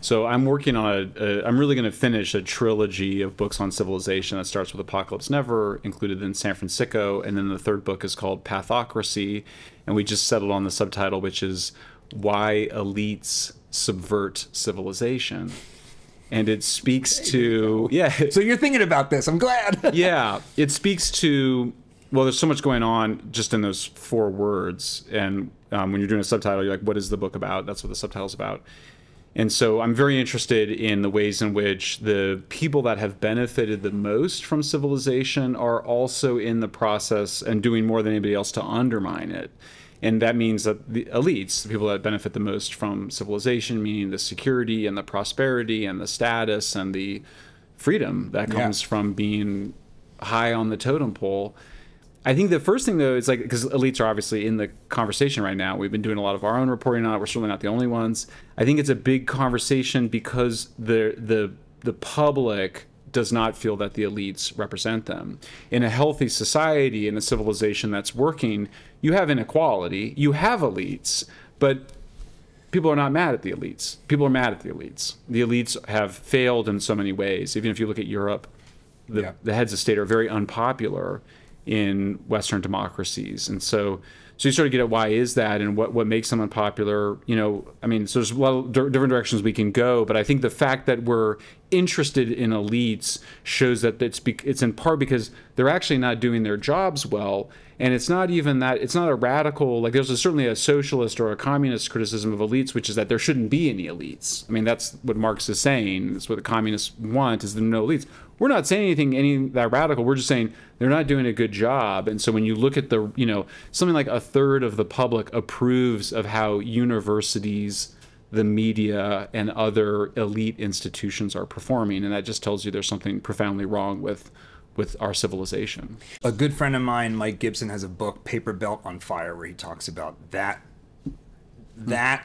So I'm working on I'm really going to finish a trilogy of books on civilization that starts with Apocalypse Never, included in San Fransicko, and then the third book is called Pathocracy, and we just settled on the subtitle, which is Why Elites Subvert Civilization. And it speaks to, yeah. So you're thinking about this. I'm glad. Yeah, it speaks to, well, there's so much going on just in those 4 words, and when you're doing a subtitle, you're like, what is the book about? That's what the subtitle's about. And so I'm very interested in the ways in which the people that have benefited the most from civilization are also in the process and doing more than anybody else to undermine it. And that means that the elites, the people that benefit the most from civilization, meaning the security and the prosperity and the status and the freedom that comes from being high on the totem pole. I think the first thing, though, is like, because elites are obviously in the conversation right now. We've been doing a lot of our own reporting on it. We're certainly not the only ones. I think it's a big conversation because the public does not feel that the elites represent them. In a healthy society, in a civilization that's working, you have inequality, you have elites, but people are not mad at the elites. People are mad at the elites. The elites have failed in so many ways. Even if you look at Europe, the heads of state are very unpopular in Western democracies. And so you sort of get at why is that and what makes them unpopular. You know, I mean, so there's a lot of different directions we can go, but I think the fact that we're interested in elites shows that it's in part because they're actually not doing their jobs well. And it's not even that, it's not a radical, like there's certainly a socialist or a communist criticism of elites, which is that there shouldn't be any elites. I mean, that's what Marx is saying. That's what the communists want, is there no elites. We're not saying anything that radical. We're just saying they're not doing a good job. And so when you look at the, you know, something like a third of the public approves of how universities, the media, and other elite institutions are performing. And that just tells you there's something profoundly wrong with our civilization. A good friend of mine, Mike Gibson, has a book, Paper Belt on Fire, where he talks about that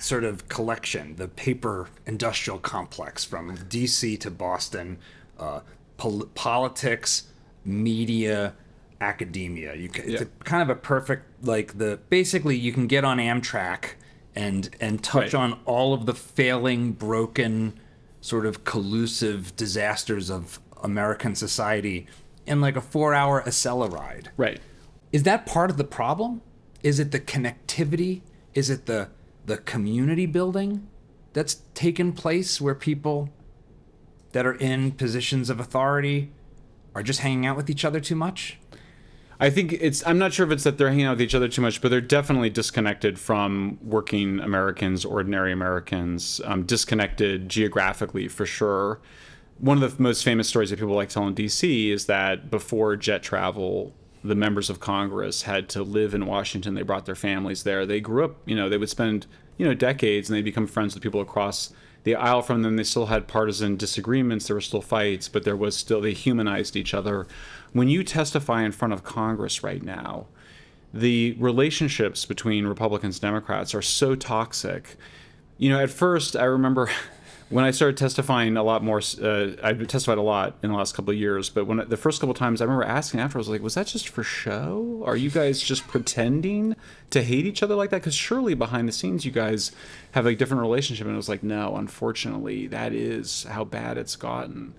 sort of collection, the paper industrial complex from DC to Boston, politics, media, academia. It's a kind of a perfect, like, basically you can get on Amtrak and touch on all of the failing, broken, sort of collusive disasters of American society in like a 4-hour Acela ride. Right. Is that part of the problem? Is it the connectivity? Is it the community building that's taken place where people that are in positions of authority are just hanging out with each other too much? I think I'm not sure if it's that they're hanging out with each other too much, but they're definitely disconnected from working Americans, ordinary Americans, disconnected geographically for sure. One of the most famous stories that people like to tell in DC is that before jet travel, the members of Congress had to live in Washington. They brought their families there. They grew up, you know, they would spend, you know, decades, and they'd become friends with people across the aisle from them. They still had partisan disagreements. There were still fights, but there was still, they humanized each other. When you testify in front of Congress right now, the relationships between Republicans and Democrats are so toxic. You know, at first, I remember when I started testifying a lot more, I've testified a lot in the last couple of years, but when the first couple of times I remember asking afterwards, like, was that just for show? Are you guys just pretending to hate each other like that? Because surely behind the scenes you guys have a different relationship. And it was like, no, unfortunately, that is how bad it's gotten.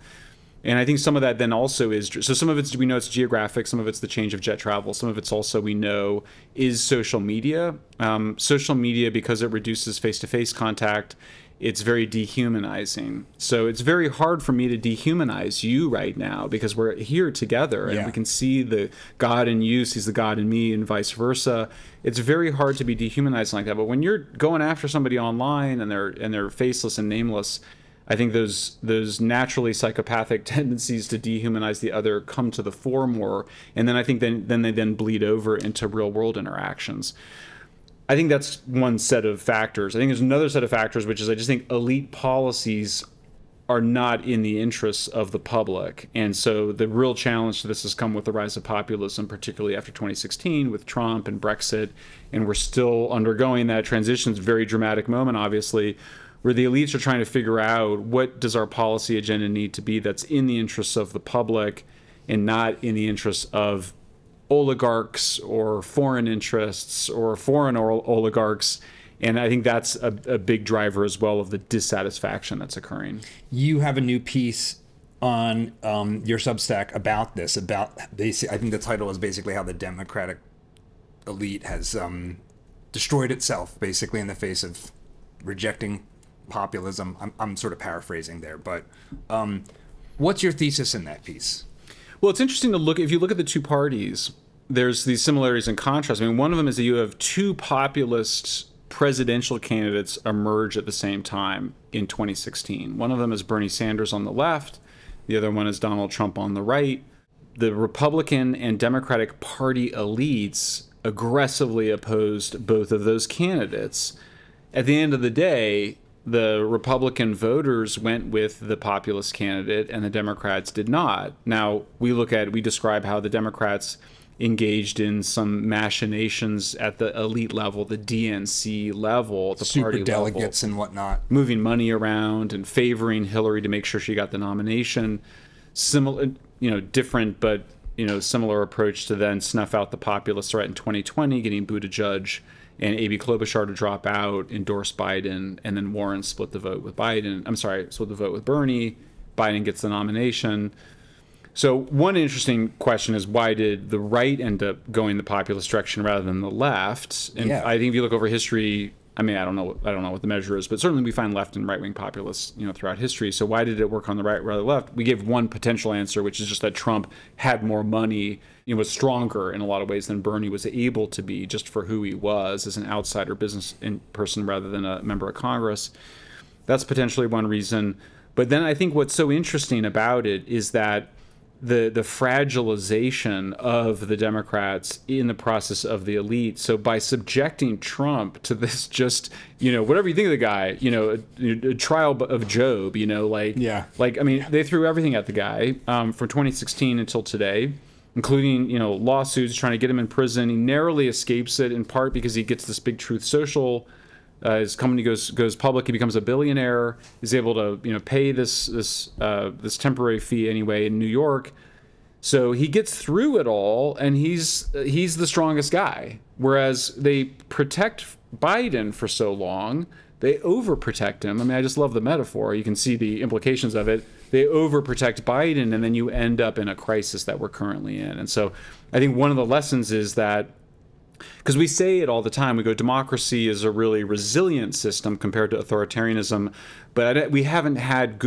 And I think some of that then also is, so some of it's, we know it's geographic, some of it's the change of jet travel, some of it's also, we know, is social media. Social media, because it reduces face-to-face contact, it's very dehumanizing. So it's very hard for me to dehumanize you right now because we're here together and we can see the God in you sees the God in me and vice versa. It's very hard to be dehumanized like that. But when you're going after somebody online and they're faceless and nameless, I think those naturally psychopathic tendencies to dehumanize the other come to the fore more. And then I think then they bleed over into real world interactions. I think that's one set of factors. I think there's another set of factors, which is I just think elite policies are not in the interests of the public. And so the real challenge to this has come with the rise of populism, particularly after 2016 with Trump and Brexit. And we're still undergoing that transition. It's a very dramatic moment, obviously, where the elites are trying to figure out what does our policy agenda need to be that's in the interests of the public and not in the interests of oligarchs or foreign interests or foreign oligarchs. And I think that's a big driver as well of the dissatisfaction that's occurring. You have a new piece on your Substack about this, about basically, I think the title is basically how the Democratic elite has destroyed itself, basically, in the face of rejecting populism. I'm sort of paraphrasing there, but what's your thesis in that piece? Well, it's interesting to look, if you look at the two parties, there's these similarities and contrasts. I mean, one of them is that you have two populist presidential candidates emerge at the same time in 2016. One of them is Bernie Sanders on the left. The other one is Donald Trump on the right. The Republican and Democratic Party elites aggressively opposed both of those candidates. At the end of the day, the Republican voters went with the populist candidate and the Democrats did not. Now, we describe how the Democrats engaged in some machinations at the elite level, the DNC level, the party level. Super delegates and whatnot. Moving money around and favoring Hillary to make sure she got the nomination. Similar, different, but, similar approach to then snuff out the populist threat in 2020, getting Buttigieg and Amy Klobuchar to drop out, endorse Biden, and then Warren split the vote with split the vote with Bernie. Biden gets the nomination. So one interesting question is, why did the right end up going the populist direction rather than the left? And I think if you look over history, I mean, I don't know what the measure is, but certainly we find left and right-wing populists, throughout history. So why did it work on the right rather than the left? We gave one potential answer, which is just that Trump had more money, was stronger in a lot of ways than Bernie was able to be, just for who he was as an outsider business person rather than a member of Congress. That's potentially one reason. But then I think what's so interesting about it is that the fragilization of the Democrats in the process of the elite. So by subjecting Trump to this just, whatever you think of the guy, a trial of Job, I mean, they threw everything at the guy from 2016 until today, including, lawsuits trying to get him in prison. He narrowly escapes it, in part because he gets this big Truth Social. His company goes public. He becomes a billionaire. He's able to pay this temporary fee anyway in New York. So he gets through it all, and he's the strongest guy. Whereas they protect Biden for so long, they overprotect him. I mean, I just love the metaphor. You can see the implications of it. They overprotect Biden, and then you end up in a crisis that we're currently in. And so I think one of the lessons is that, because we say it all the time, we go, democracy is a really resilient system compared to authoritarianism, but we haven't had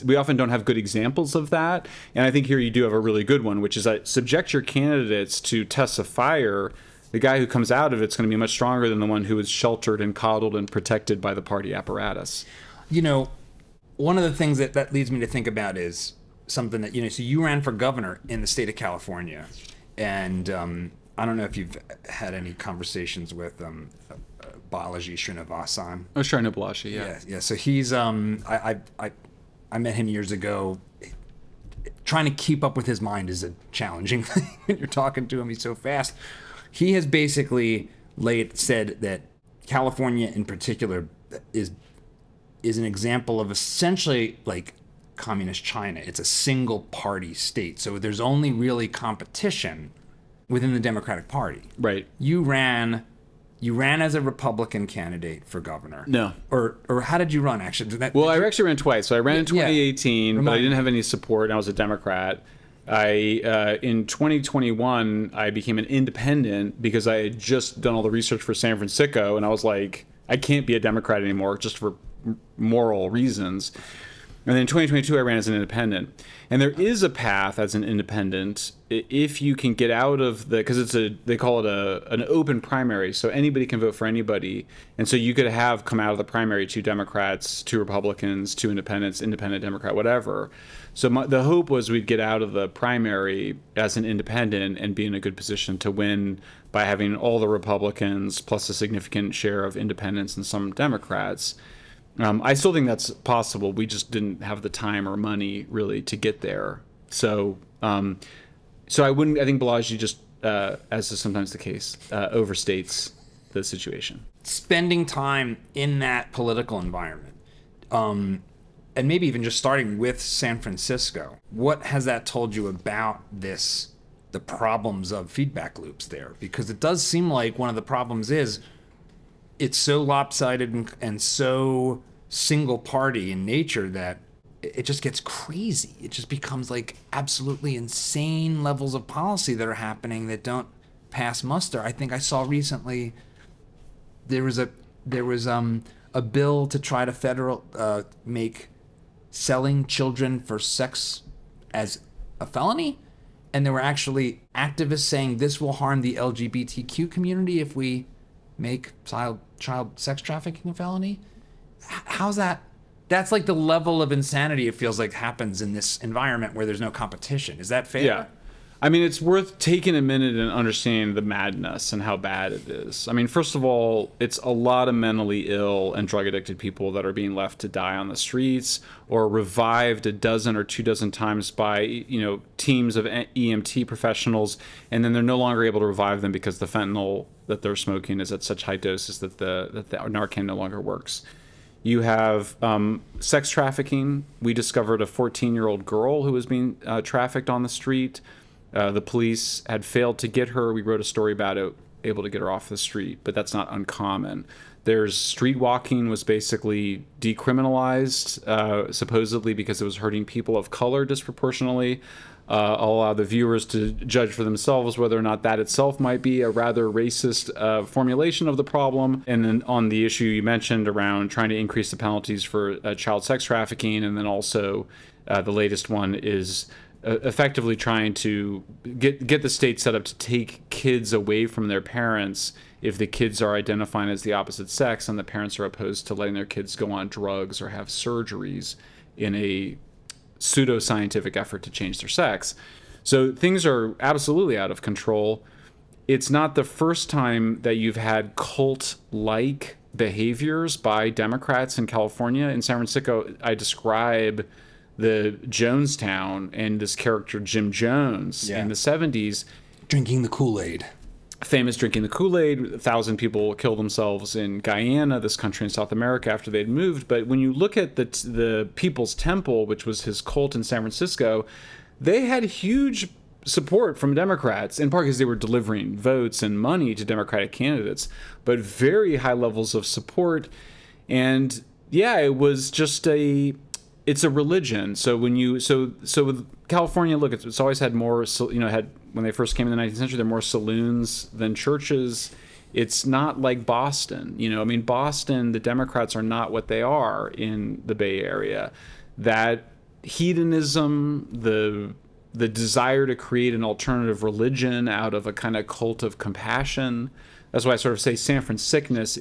we often don't have good examples of that. And I think here you do have a really good one, which is that subject your candidates to tests of fire. The guy who comes out of it's going to be much stronger than the one who is sheltered and coddled and protected by the party apparatus. One of the things that leads me to think about is something that, so you ran for governor in the state of California, and I don't know if you've had any conversations with Balaji Srinivasan. Oh, sure, I know Balaji, yeah. Yeah. So he's I met him years ago. Trying to keep up with his mind is a challenging thing when you're talking to him. He's so fast. He has basically said that California in particular is an example of essentially like communist China. It's a single party state. So there's only really competition within the Democratic Party. Right. You ran as a Republican candidate for governor. No. Or how did you run, actually? I actually ran twice. So I ran in 2018, but I didn't have any support, and I was a Democrat. In 2021, I became an independent because I had just done all the research for San Fransicko, and I was like, I can't be a Democrat anymore just for moral reasons. And then in 2022, I ran as an independent. And there is a path as an independent if you can get out of because they call it an open primary, so anybody can vote for anybody. And so you could have come out of the primary 2 Democrats, 2 Republicans, 2 independents, independent Democrat, whatever. So the hope was we'd get out of the primary as an independent and be in a good position to win by having all the Republicans plus a significant share of independents and some Democrats. I still think that's possible. We just didn't have the time or money really to get there. So, I think Balaji just, as is sometimes the case, overstates the situation. Spending time in that political environment, and maybe even just starting with San Francisco, what has that told you about the problems of feedback loops there? Because it does seem like one of the problems is it's so lopsided and so single party in nature that it just gets crazy. It just becomes like absolutely insane levels of policy that are happening that don't pass muster. I think I saw recently there was a bill to try to make selling children for sex as a felony, and there were actually activists saying this will harm the LGBTQ community if we make child sex trafficking a felony. How's that? That's like the level of insanity it feels like happens in this environment where there's no competition. Is that fair? Yeah. I mean, it's worth taking a minute and understanding the madness and how bad it is. I mean, first of all, it's a lot of mentally ill and drug-addicted people that are being left to die on the streets or revived a dozen or 24 times by, teams of EMT professionals, and then they're no longer able to revive them because the fentanyl that they're smoking is at such high doses that the Narcan no longer works. You have sex trafficking. We discovered a 14-year-old girl who was being trafficked on the street. The police had failed to get her. We wrote a story about it, able to get her off the street, but that's not uncommon. There's street walking was basically decriminalized, supposedly because it was hurting people of color disproportionately. I'll allow the viewers to judge for themselves whether or not that itself might be a rather racist formulation of the problem. And then on the issue you mentioned around trying to increase the penalties for child sex trafficking, and then also the latest one is effectively trying to get the state set up to take kids away from their parents if the kids are identifying as the opposite sex and the parents are opposed to letting their kids go on drugs or have surgeries in a pseudoscientific effort to change their sex. So things are absolutely out of control. It's not the first time that you've had cult-like behaviors by Democrats in California. In San Francisco, I describe the Jonestown and this character Jim Jones in the 70s. Drinking the Kool-Aid. Famous drinking the Kool-Aid. 1,000 people killed themselves in Guyana, this country in South America, after they'd moved. But when you look at the People's Temple, which was his cult in San Francisco, they had huge support from Democrats, in part because they were delivering votes and money to Democratic candidates, but very high levels of support. And yeah, it was just it's a religion. So when you so with California, look, it's always had more. Had when they first came in the 19th century, there were more saloons than churches. It's not like Boston. I mean, Boston, the Democrats are not what they are in the Bay Area. That hedonism, the desire to create an alternative religion out of a kind of cult of compassion. That's why I sort of say San Franciscanness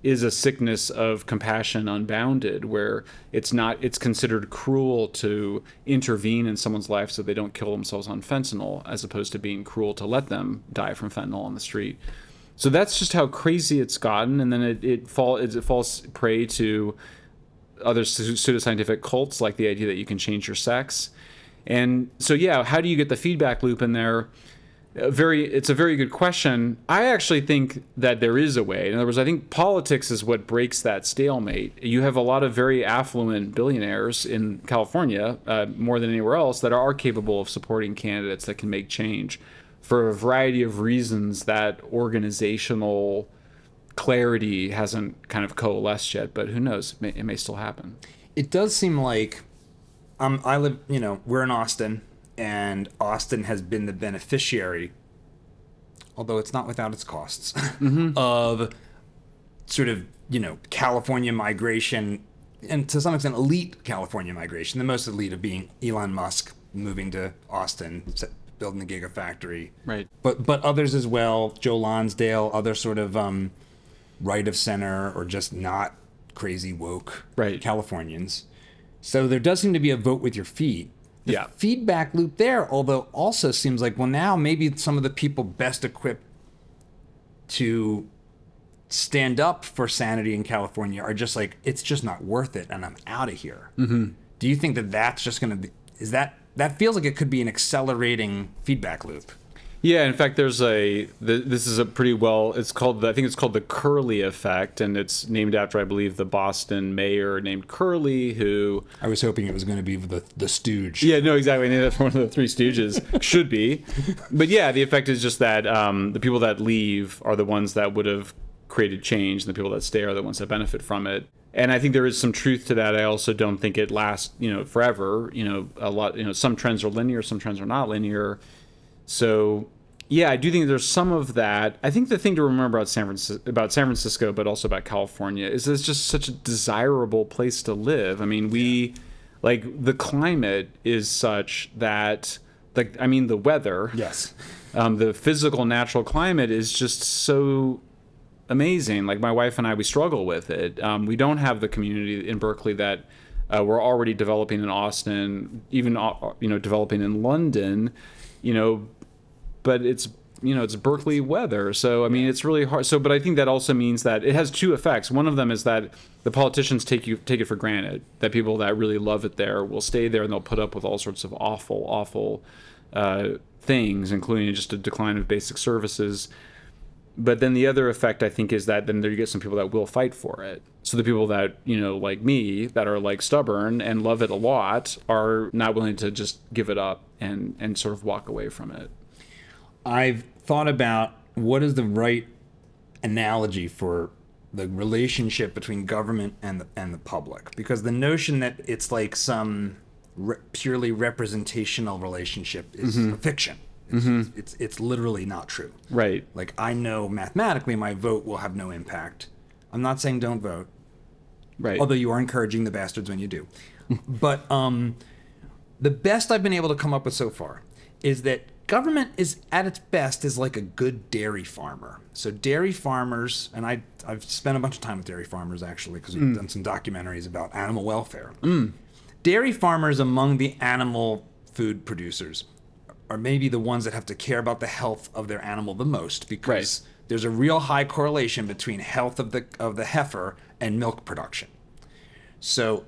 is a sickness of compassion unbounded, where it's considered cruel to intervene in someone's life so they don't kill themselves on fentanyl, as opposed to being cruel to let them die from fentanyl on the street. So that's just how crazy it's gotten, and then it falls prey to other pseudoscientific cults, like the idea that you can change your sex. And so, yeah, how do you get the feedback loop in there? It's a very good question. I actually think that there is a way. In other words, I think politics is what breaks that stalemate. You have a lot of very affluent billionaires in California, more than anywhere else, that are capable of supporting candidates that can make change for a variety of reasons. That organizational clarity hasn't kind of coalesced yet, but who knows? It may still happen. It does seem like I live, we're in Austin. And Austin has been the beneficiary, although it's not without its costs, of sort of, California migration, and to some extent elite California migration, the most elite of being Elon Musk moving to Austin, building the Gigafactory. Right. But others as well, Joe Lonsdale, other sort of right of center or just not crazy woke Californians. So there does seem to be a vote with your feet. The feedback loop there, although also seems like, well, now maybe some of the people best equipped to stand up for sanity in California are just like, it's just not worth it, and I'm out of here. Do you think that that's just going to be, that feels like it could be an accelerating feedback loop? Yeah, in fact, this is a pretty I think it's called the Curley effect, and it's named after, I believe, the Boston mayor named Curley, who... I was hoping it was going to be the Stooge. Yeah, no, exactly. Named after one of the Three Stooges. Should be. But yeah, the effect is just that the people that leave are the ones that would have created change, and the people that stay are the ones that benefit from it. And I think there is some truth to that. I also don't think it lasts, forever. A lot, some trends are linear, some trends are not linear. So, yeah, I do think there's some of that. I think the thing to remember about San Francisco, but also about California, is that it's just such a desirable place to live. I mean, the climate is such that, the weather, yes, the physical natural climate is just so amazing. Like, my wife and I, we struggle with it. We don't have the community in Berkeley that we're already developing in Austin, even developing in London, but it's Berkeley weather. So I mean, it's really hard. So, but I think that also means that it has two effects. One of them is that the politicians take it for granted that people that really love it there will stay there, and they'll put up with all sorts of awful things, including just a decline of basic services. But then the other effect, I think, is that then there you get some people that will fight for it. So the people that, like me, that are like stubborn and love it a lot, are not willing to just give it up and sort of walk away from it. I've thought about what is the right analogy for the relationship between government and the public, because the notion that it's like some purely representational relationship is a fiction. It's literally not true. Right. Like, I know mathematically my vote will have no impact. I'm not saying don't vote. Right. Although you are encouraging the bastards when you do. But the best I've been able to come up with so far is that government is at its best is like a good dairy farmer. So dairy farmers, and I've spent a bunch of time with dairy farmers actually, because we've done some documentaries about animal welfare. Dairy farmers among the animal food producers are maybe the ones that have to care about the health of their animal the most, because there's a real high correlation between health of the heifer and milk production. So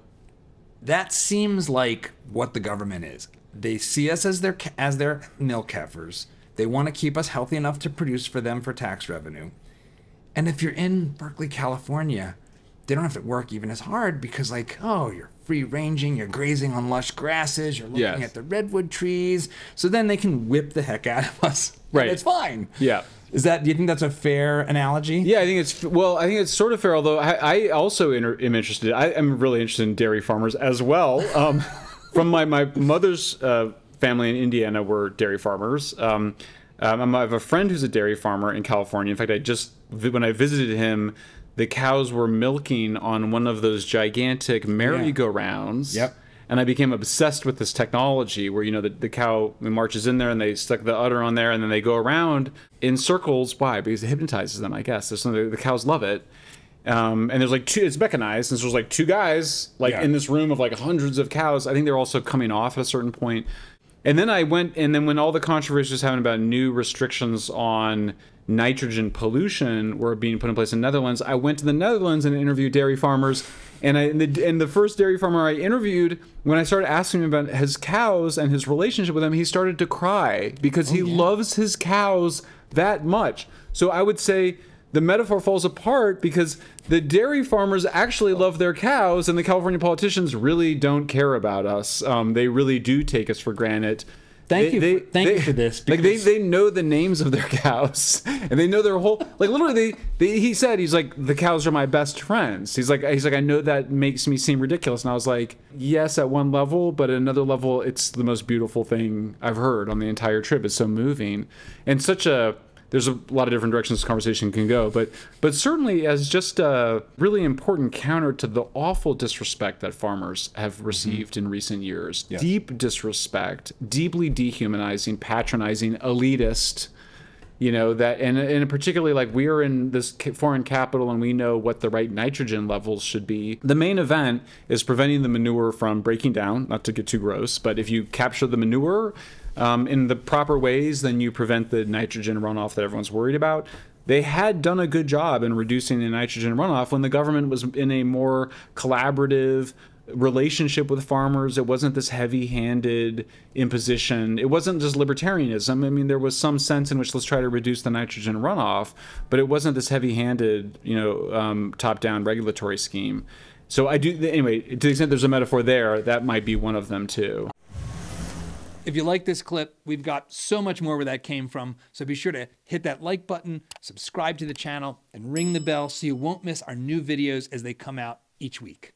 that seems like what the government is. They see us as their milk heifers. They want to keep us healthy enough to produce for them for tax revenue. And if you're in Berkeley, California, they don't have to work even as hard, because you're free ranging, you're grazing on lush grasses, you're looking at the redwood trees. So then they can whip the heck out of us. Right. It's fine. Yeah. Do you think that's a fair analogy? Yeah, I think it's sort of fair, although I also am interested. I am really interested in dairy farmers as well. From my mother's family in Indiana were dairy farmers. I have a friend who's a dairy farmer in California. In fact, when I visited him, the cows were milking on one of those gigantic merry-go-rounds. Yep. And I became obsessed with this technology where, the cow marches in there and they stuck the udder on there and then they go around in circles. Why? Because it hypnotizes them, I guess. The cows love it. And there's it's mechanized, and so there's two guys in this room of hundreds of cows. I think they're also coming off at a certain point. And then when all the controversy was happening about new restrictions on nitrogen pollution were being put in place in the Netherlands, I went to the Netherlands and interviewed dairy farmers. And the first dairy farmer I interviewed, when I started asking him about his cows and his relationship with them, he started to cry because he loves his cows that much. So I would say the metaphor falls apart because the dairy farmers actually love their cows, and the California politicians really don't care about us. They really do take us for granted. Thank you for this. They know the names of their cows, and they know their whole. Literally, he said the cows are my best friends. He's like I know that makes me seem ridiculous, and I was like, yes, at one level, but at another level, it's the most beautiful thing I've heard on the entire trip. It's so moving, and there's a lot of different directions this conversation can go, but certainly as just a really important counter to the awful disrespect that farmers have received in recent years. Yeah. Deep disrespect, deeply dehumanizing, patronizing, elitist, that, and particularly we are in this foreign capital and we know what the right nitrogen levels should be. The main event is preventing the manure from breaking down, not to get too gross, but if you capture the manure in the proper ways, then you prevent the nitrogen runoff that everyone's worried about. They had done a good job in reducing the nitrogen runoff when the government was in a more collaborative relationship with farmers. It wasn't this heavy-handed imposition. It wasn't just libertarianism. I mean, there was some sense in which let's try to reduce the nitrogen runoff, but it wasn't this heavy-handed, top-down regulatory scheme. So anyway, to the extent there's a metaphor there, that might be one of them too. If you like this clip, we've got so much more where that came from. So be sure to hit that like button, subscribe to the channel, and ring the bell so you won't miss our new videos as they come out each week.